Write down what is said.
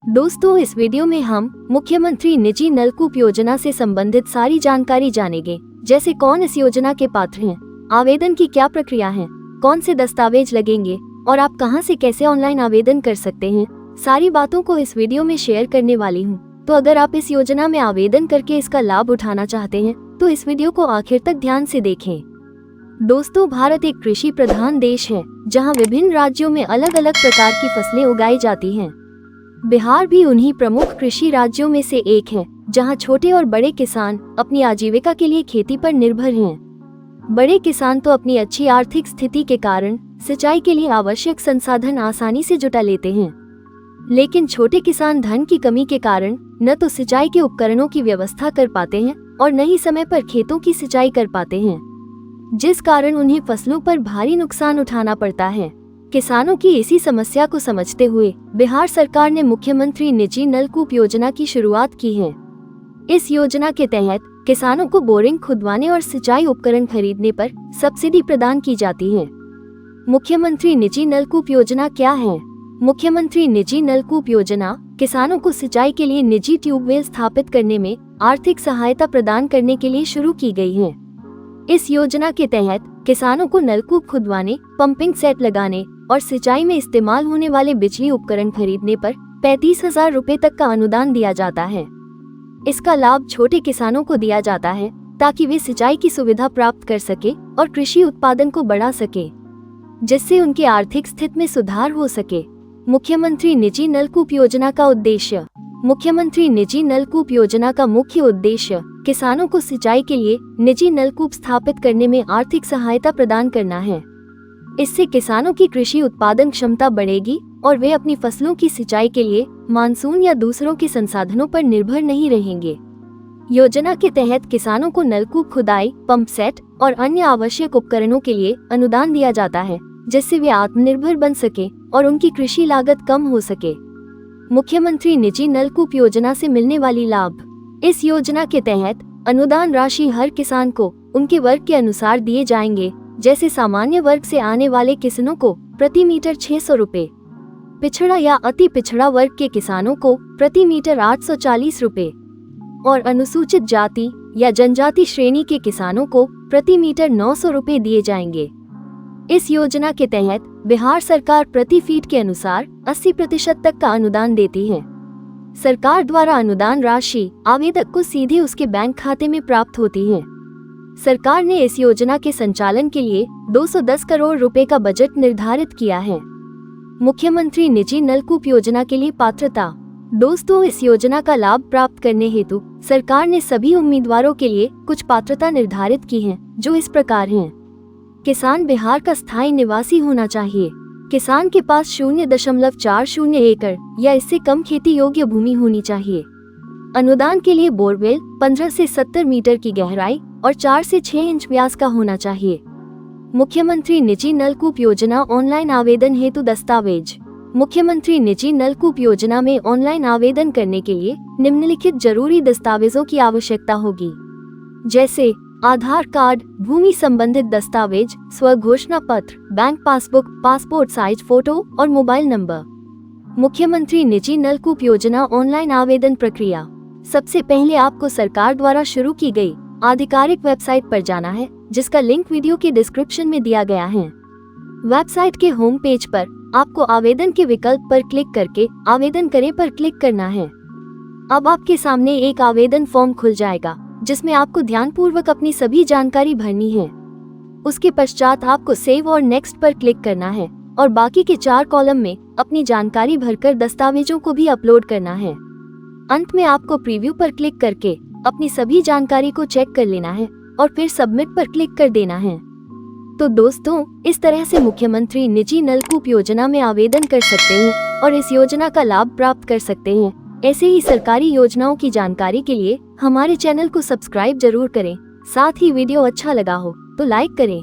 दोस्तों, इस वीडियो में हम मुख्यमंत्री निजी नलकूप योजना से संबंधित सारी जानकारी जानेंगे, जैसे कौन इस योजना के पात्र हैं, आवेदन की क्या प्रक्रिया है, कौन से दस्तावेज लगेंगे और आप कहां से कैसे ऑनलाइन आवेदन कर सकते हैं। सारी बातों को इस वीडियो में शेयर करने वाली हूं। तो अगर आप इस योजना में आवेदन करके इसका लाभ उठाना चाहते हैं तो इस वीडियो को आखिर तक ध्यान से देखें। दोस्तों, भारत एक कृषि प्रधान देश है जहां विभिन्न राज्यों में अलग अलग प्रकार की फसलें उगाई जाती हैं। बिहार भी उन्हीं प्रमुख कृषि राज्यों में से एक है जहां छोटे और बड़े किसान अपनी आजीविका के लिए खेती पर निर्भर हैं। बड़े किसान तो अपनी अच्छी आर्थिक स्थिति के कारण सिंचाई के लिए आवश्यक संसाधन आसानी से जुटा लेते हैं, लेकिन छोटे किसान धन की कमी के कारण न तो सिंचाई के उपकरणों की व्यवस्था कर पाते हैं और न ही समय पर खेतों की सिंचाई कर पाते हैं, जिस कारण उन्हें फसलों पर भारी नुकसान उठाना पड़ता है। किसानों की इसी समस्या को समझते हुए बिहार सरकार ने मुख्यमंत्री निजी नलकूप योजना की शुरुआत की है। इस योजना के तहत किसानों को बोरिंग खुदवाने और सिंचाई उपकरण खरीदने पर सब्सिडी प्रदान की जाती है। मुख्यमंत्री निजी नलकूप योजना क्या है? मुख्यमंत्री निजी नलकूप योजना किसानों को सिंचाई के लिए निजी ट्यूबवेल स्थापित करने में आर्थिक सहायता प्रदान करने के लिए शुरू की गई है। इस योजना के तहत किसानों को नलकूप खुदवाने, पंपिंग सेट लगाने और सिंचाई में इस्तेमाल होने वाले बिजली उपकरण खरीदने पर 35,000 रुपए तक का अनुदान दिया जाता है। इसका लाभ छोटे किसानों को दिया जाता है ताकि वे सिंचाई की सुविधा प्राप्त कर सके और कृषि उत्पादन को बढ़ा सके, जिससे उनकी आर्थिक स्थिति में सुधार हो सके। मुख्यमंत्री निजी नलकूप योजना का उद्देश्य। मुख्यमंत्री निजी नलकूप योजना का मुख्य उद्देश्य किसानों को सिंचाई के लिए निजी नलकूप स्थापित करने में आर्थिक सहायता प्रदान करना है। इससे किसानों की कृषि उत्पादन क्षमता बढ़ेगी और वे अपनी फसलों की सिंचाई के लिए मानसून या दूसरों के संसाधनों पर निर्भर नहीं रहेंगे। योजना के तहत किसानों को नलकूप खुदाई, पंप सेट और अन्य आवश्यक उपकरणों के लिए अनुदान दिया जाता है, जिससे वे आत्मनिर्भर बन सके और उनकी कृषि लागत कम हो सके। मुख्यमंत्री निजी नलकूप योजना से मिलने वाली लाभ। इस योजना के तहत अनुदान राशि हर किसान को उनके वर्ग के अनुसार दिए जाएंगे, जैसे सामान्य वर्ग से आने वाले किसानों को प्रति मीटर 600 रुपए, पिछड़ा या अति पिछड़ा वर्ग के किसानों को प्रति मीटर 840 रुपए और अनुसूचित जाति या जनजाति श्रेणी के किसानों को प्रति मीटर 900 रुपए दिए जाएंगे। इस योजना के तहत बिहार सरकार प्रति फीट के अनुसार 80% तक का अनुदान देती है। सरकार द्वारा अनुदान राशि आवेदक को सीधे उसके बैंक खाते में प्राप्त होती है। सरकार ने इस योजना के संचालन के लिए 210 करोड़ रुपए का बजट निर्धारित किया है। मुख्यमंत्री निजी नलकूप योजना के लिए पात्रता। दोस्तों, इस योजना का लाभ प्राप्त करने हेतु सरकार ने सभी उम्मीदवारों के लिए कुछ पात्रता निर्धारित की है, जो इस प्रकार हैं। किसान बिहार का स्थायी निवासी होना चाहिए। किसान के पास 0.40 एकड़ या इससे कम खेती योग्य भूमि होनी चाहिए। अनुदान के लिए बोरवेल 15 से 70 मीटर की गहराई और 4 से 6 इंच व्यास का होना चाहिए। मुख्यमंत्री निजी नलकूप योजना ऑनलाइन आवेदन हेतु दस्तावेज। मुख्यमंत्री निजी नलकूप योजना में ऑनलाइन आवेदन करने के लिए निम्नलिखित जरूरी दस्तावेजों की आवश्यकता होगी, जैसे आधार कार्ड, भूमि संबंधित दस्तावेज, स्वघोषणा पत्र, bank passbook, passport size photo और मोबाइल नंबर। मुख्यमंत्री निजी नलकूप योजना ऑनलाइन आवेदन प्रक्रिया। सबसे पहले आपको सरकार द्वारा शुरू की गई आधिकारिक वेबसाइट पर जाना है, जिसका लिंक वीडियो के डिस्क्रिप्शन में दिया गया है। वेबसाइट के होम पेज पर आपको आवेदन के विकल्प पर क्लिक करके आवेदन करें पर क्लिक करना है। अब आपके सामने एक आवेदन फॉर्म खुल जाएगा, जिसमें आपको ध्यानपूर्वक अपनी सभी जानकारी भरनी है। उसके पश्चात आपको सेव और नेक्स्ट पर क्लिक करना है और बाकी के 4 कॉलम में अपनी जानकारी भरकर दस्तावेजों को भी अपलोड करना है। अंत में आपको प्रीव्यू पर क्लिक करके अपनी सभी जानकारी को चेक कर लेना है और फिर सबमिट पर क्लिक कर देना है। तो दोस्तों, इस तरह से मुख्यमंत्री निजी नलकूप योजना में आवेदन कर सकते हैं और इस योजना का लाभ प्राप्त कर सकते हैं। ऐसे ही सरकारी योजनाओं की जानकारी के लिए हमारे चैनल को सब्सक्राइब जरूर करें। साथ ही वीडियो अच्छा लगा हो तो लाइक करें।